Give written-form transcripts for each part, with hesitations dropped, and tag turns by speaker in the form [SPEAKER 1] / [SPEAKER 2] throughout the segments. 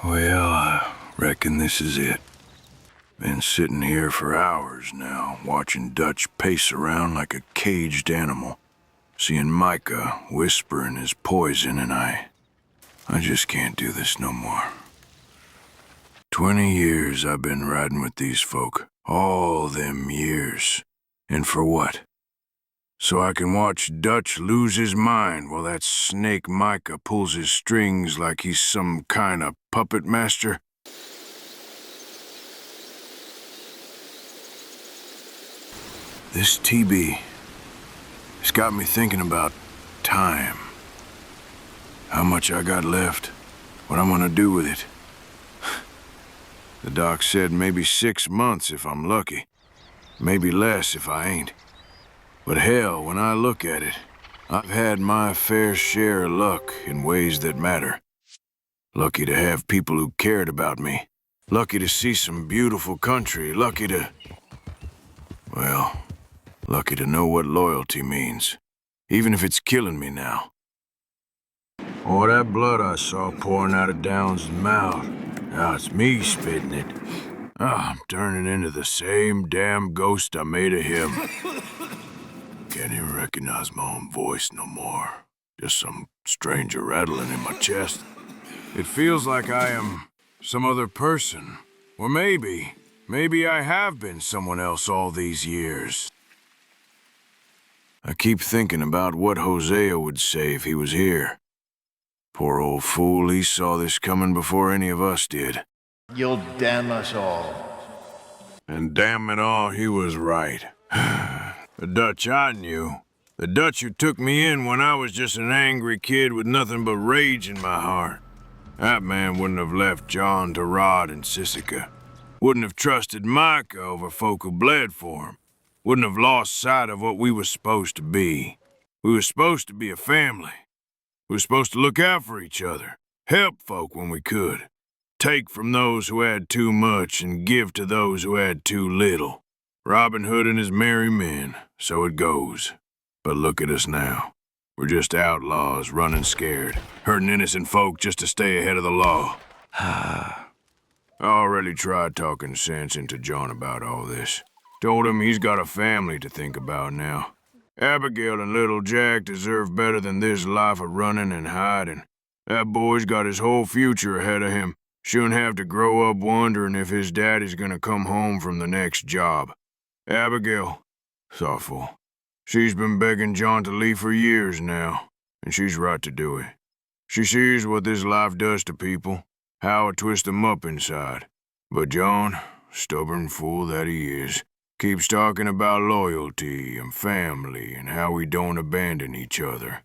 [SPEAKER 1] Well, I reckon this is it. Been sitting here for hours now, watching Dutch pace around like a caged animal, seeing Micah whispering his poison, and I just can't do this no more. 20 years I've been riding with these folk, all them years. And for what? So I can watch Dutch lose his mind while that snake Micah pulls his strings like he's some kind of puppet master? This TB, it's got me thinking about time. How much I got left, what I'm gonna do with it. The doc said maybe 6 months if I'm lucky, maybe less if I ain't. But hell, when I look at it, I've had my fair share of luck in ways that matter. Lucky to have people who cared about me. Lucky to see some beautiful country. Lucky to... well, lucky to know what loyalty means. Even if it's killing me now. Oh, that blood I saw pouring out of Downs' mouth. Now it's me spitting it. I'm turning into the same damn ghost I made of him. Can't even recognize my own voice no more. Just some stranger rattling in my chest. It feels like I am some other person. Or maybe I have been someone else all these years. I keep thinking about what Hosea would say if he was here. Poor old fool, he saw this coming before any of us did.
[SPEAKER 2] You'll damn us all.
[SPEAKER 1] And damn it all, he was right. The Dutch I knew. The Dutch who took me in when I was just an angry kid with nothing but rage in my heart. That man wouldn't have left John to rot in Sisika. Wouldn't have trusted Micah over folk who bled for him. Wouldn't have lost sight of what we were supposed to be. We were supposed to be a family. We were supposed to look out for each other. Help folk when we could. Take from those who had too much and give to those who had too little. Robin Hood and his merry men, so it goes. But look at us now. We're just outlaws running scared, hurting innocent folk just to stay ahead of the law. I already tried talking sense into John about all this. Told him he's got a family to think about now. Abigail and little Jack deserve better than this life of running and hiding. That boy's got his whole future ahead of him. Shouldn't have to grow up wondering if his daddy's gonna come home from the next job. Abigail, thoughtful. She's been begging John to leave for years now, and she's right to do it. She sees what this life does to people, how it twists them up inside. But John, stubborn fool that he is, keeps talking about loyalty and family and how we don't abandon each other.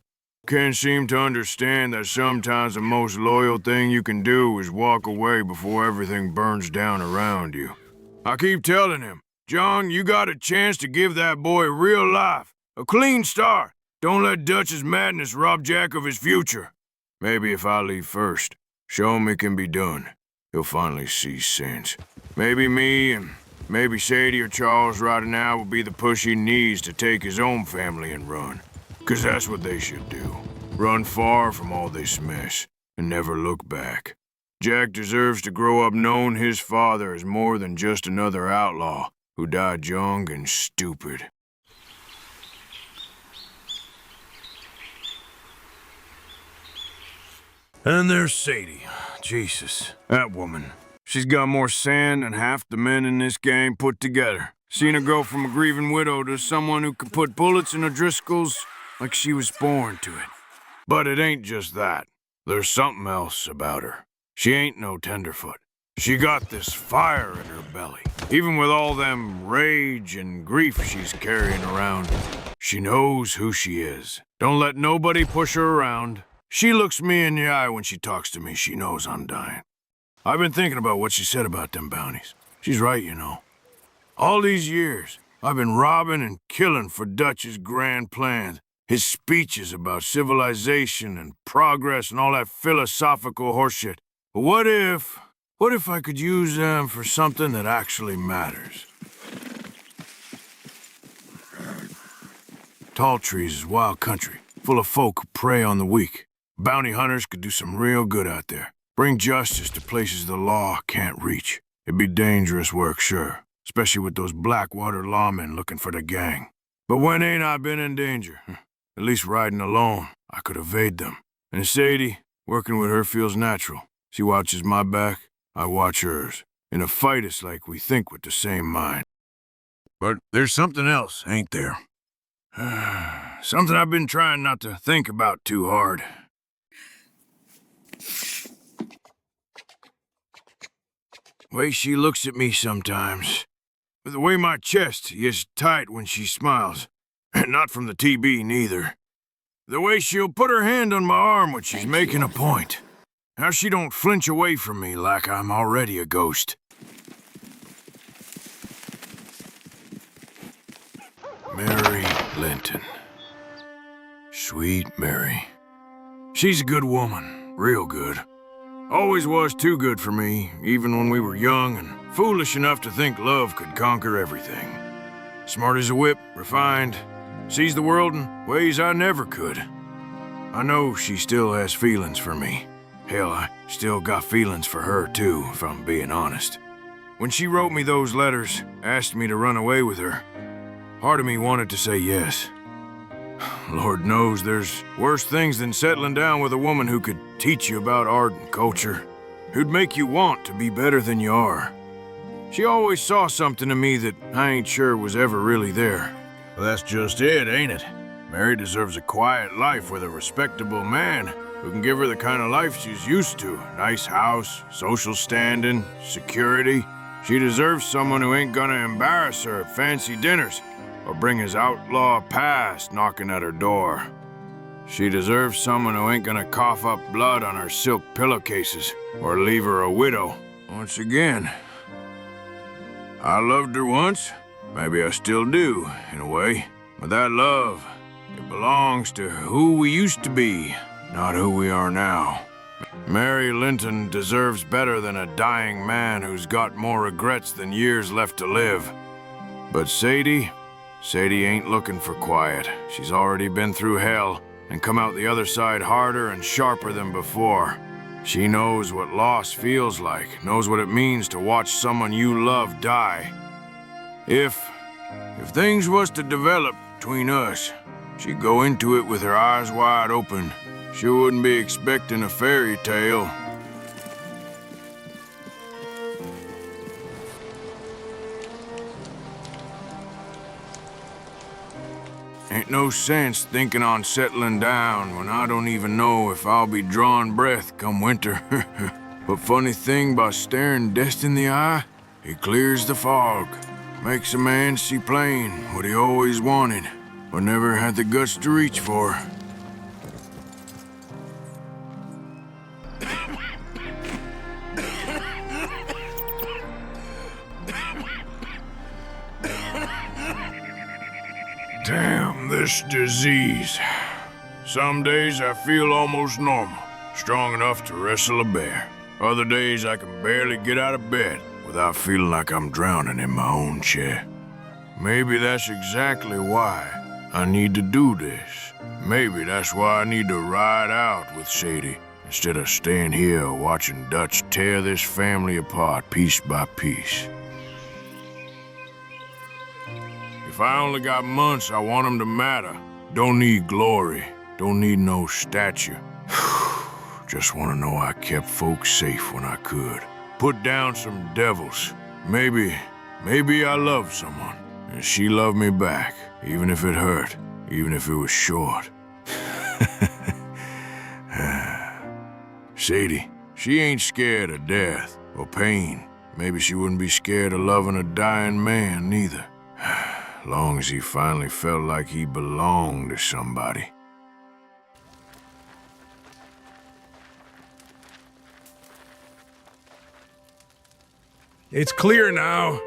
[SPEAKER 1] Can't seem to understand that sometimes the most loyal thing you can do is walk away before everything burns down around you. I keep telling him, John, you got a chance to give that boy real life, a clean start. Don't let Dutch's madness rob Jack of his future. Maybe if I leave first, show him it can be done, he'll finally see sense. Maybe me and maybe Sadie or Charles right now will be the push he needs to take his own family and run. 'Cause that's what they should do. Run far from all this mess and never look back. Jack deserves to grow up knowing his father is more than just another outlaw who died young and stupid. And there's Sadie. Jesus, that woman. She's got more sand than half the men in this gang put together. Seen her go from a grieving widow to someone who could put bullets in her Driscolls like she was born to it. But it ain't just that. There's something else about her. She ain't no tenderfoot. She got this fire in her belly. Even with all them rage and grief she's carrying around, she knows who she is. Don't let nobody push her around. She looks me in the eye when she talks to me. She knows I'm dying. I've been thinking about what she said about them bounties. She's right, you know. All these years, I've been robbing and killing for Dutch's grand plans. His speeches about civilization and progress and all that philosophical horseshit. But what if I could use them for something that actually matters? Tall Trees is wild country, full of folk who prey on the weak. Bounty hunters could do some real good out there. Bring justice to places the law can't reach. It'd be dangerous work, sure, especially with those Blackwater lawmen looking for the gang. But when ain't I been in danger? At least riding alone, I could evade them. And Sadie, working with her feels natural. She watches my back, I watch hers. In a fight, it's like we think with the same mind. But there's something else, ain't there? Something I've been trying not to think about too hard. The way she looks at me sometimes. The way my chest is tight when she smiles. Not from the TB, neither. The way she'll put her hand on my arm when she's making a point. How she don't flinch away from me like I'm already a ghost. Mary Linton. Sweet Mary. She's a good woman, real good. Always was too good for me, even when we were young and foolish enough to think love could conquer everything. Smart as a whip, refined, sees the world in ways I never could. I know she still has feelings for me. Hell, I still got feelings for her too, if I'm being honest. When she wrote me those letters, asked me to run away with her, part of me wanted to say yes. Lord knows there's worse things than settling down with a woman who could teach you about art and culture, who'd make you want to be better than you are. She always saw something in me that I ain't sure was ever really there. Well, that's just it, ain't it? Mary deserves a quiet life with a respectable man who can give her the kind of life she's used to. Nice house, social standing, security. She deserves someone who ain't gonna embarrass her at fancy dinners or bring his outlaw past knocking at her door. She deserves someone who ain't gonna cough up blood on her silk pillowcases or leave her a widow. Once again, I loved her once. Maybe I still do, in a way. But that love, it belongs to who we used to be, not who we are now. Mary Linton deserves better than a dying man who's got more regrets than years left to live. But Sadie ain't looking for quiet. She's already been through hell and come out the other side harder and sharper than before. She knows what loss feels like, knows what it means to watch someone you love die. If things was to develop between us, she'd go into it with her eyes wide open. She wouldn't be expecting a fairy tale. Ain't no sense thinking on settling down when I don't even know if I'll be drawing breath come winter. But funny thing about staring death in the eye, it clears the fog. Makes a man see plain what he always wanted, but never had the guts to reach for. Damn this disease. Some days I feel almost normal, strong enough to wrestle a bear. Other days I can barely get out of bed without feeling like I'm drowning in my own chair. Maybe that's exactly why I need to do this. Maybe that's why I need to ride out with Sadie instead of staying here watching Dutch tear this family apart piece by piece. If I only got months, I want them to matter. Don't need glory. Don't need no statue. Just want to know I kept folks safe when I could. Put down some devils. Maybe I loved someone, and she loved me back, even if it hurt, even if it was short. Sadie, she ain't scared of death or pain. Maybe she wouldn't be scared of loving a dying man, neither. Long as he finally felt like he belonged to somebody. It's clear now.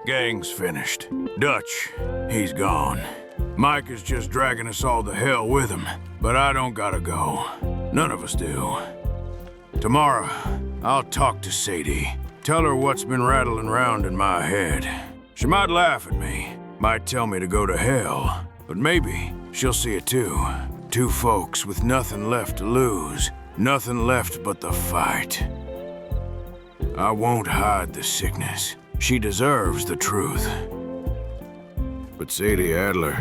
[SPEAKER 1] Gang's finished. Dutch, he's gone. Mike is just dragging us all to hell with him, but I don't gotta go. None of us do. Tomorrow, I'll talk to Sadie. Tell her what's been rattling around in my head. She might laugh at me, might tell me to go to hell, but maybe she'll see it too. Two folks with nothing left to lose, nothing left but the fight. I won't hide the sickness. She deserves the truth. But Sadie Adler,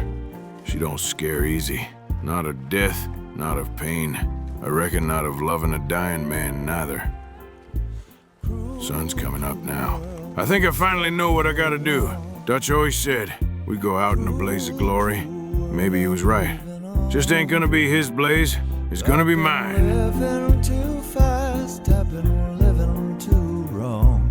[SPEAKER 1] she don't scare easy. Not of death, not of pain. I reckon not of loving a dying man, neither. Sun's coming up now. I think I finally know what I gotta do. Dutch always said we'd go out in a blaze of glory. Maybe he was right. Just ain't gonna be his blaze. It's gonna be mine.
[SPEAKER 3] Living too fast, I've been living too wrong.